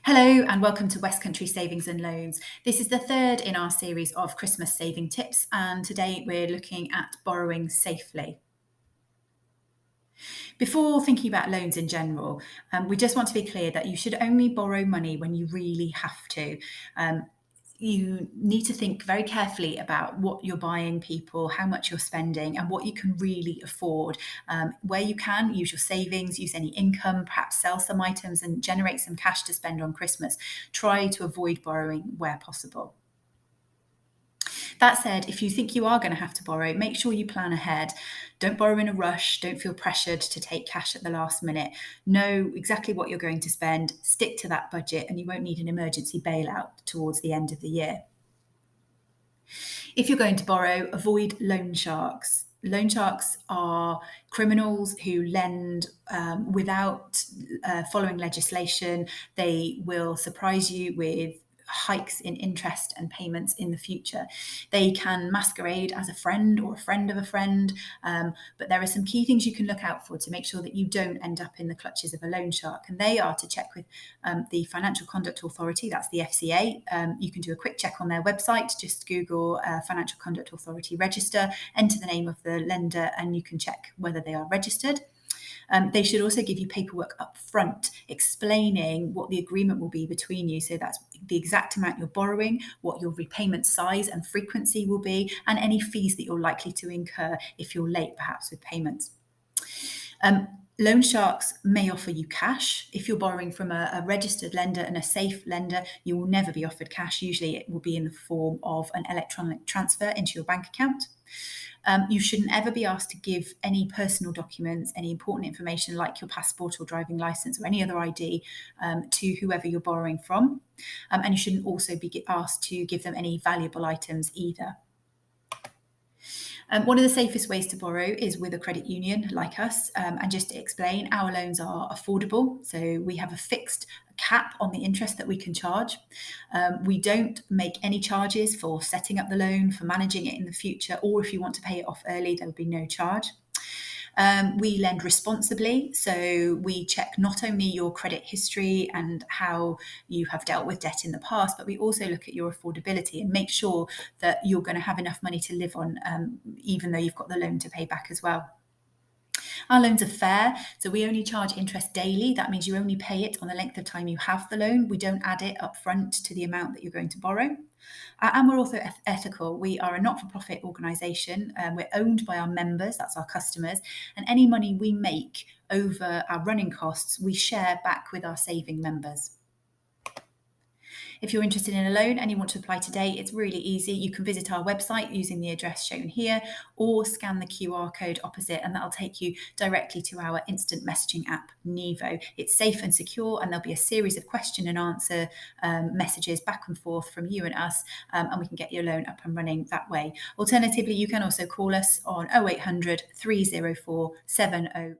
Hello and welcome to West Country Savings and Loans. This is the third in our series of Christmas saving tips, and today we're looking at borrowing safely. Before thinking about loans in general, we just want to be clear that you should only borrow money when you really have to. You need to think very carefully about what you're buying people, how much you're spending, and what you can really afford. Where you can, use your savings, use any income, perhaps sell some items and generate some cash to spend on Christmas. Try to avoid borrowing where possible. That said, if you think you are going to have to borrow, make sure you plan ahead. Don't borrow in a rush. Don't feel pressured to take cash at the last minute. Know exactly what you're going to spend, stick to that budget, and you won't need an emergency bailout towards the end of the year. If you're going to borrow, avoid loan sharks. Loan sharks are criminals who lend without following legislation. They will surprise you with hikes in interest and payments in the future. They can masquerade as a friend or a friend of a friend, but there are some key things you can look out for to make sure that you don't end up in the clutches of a loan shark, and they are to check with the Financial Conduct Authority, that's the FCA. You can do a quick check on their website, just Google Financial Conduct Authority register, enter the name of the lender, and you can check whether they are registered. They should also give you paperwork up front explaining what the agreement will be between you. So that's the exact amount you're borrowing, what your repayment size and frequency will be, and any fees that you're likely to incur if you're late, perhaps with payments. Loan sharks may offer you cash. If you're borrowing from a registered lender and a safe lender, you will never be offered cash. Usually it will be in the form of an electronic transfer into your bank account. You shouldn't ever be asked to give any personal documents, any important information like your passport or driving license or any other ID to whoever you're borrowing from. And you shouldn't also be asked to give them any valuable items either. One of the safest ways to borrow is with a credit union like us. And just to explain, our loans are affordable. So we have a fixed cap on the interest that we can charge. We don't make any charges for setting up the loan, for managing it in the future, or if you want to pay it off early, there will be no charge. We lend responsibly, so we check not only your credit history and how you have dealt with debt in the past, but we also look at your affordability and make sure that you're going to have enough money to live on, even though you've got the loan to pay back as well. Our loans are fair, so we only charge interest daily. That means you only pay it on the length of time you have the loan. We don't add it up front to the amount that you're going to borrow. And we're also ethical. We are a not-for-profit organisation. We're owned by our members, that's our customers, and any money we make over our running costs, we share back with our saving members. If you're interested in a loan and you want to apply today, it's really easy. You can visit our website using the address shown here or scan the QR code opposite, and that'll take you directly to our instant messaging app, Nevo. It's safe and secure, and there'll be a series of question and answer messages back and forth from you and us, and we can get your loan up and running that way. Alternatively, you can also call us on 0800 304 70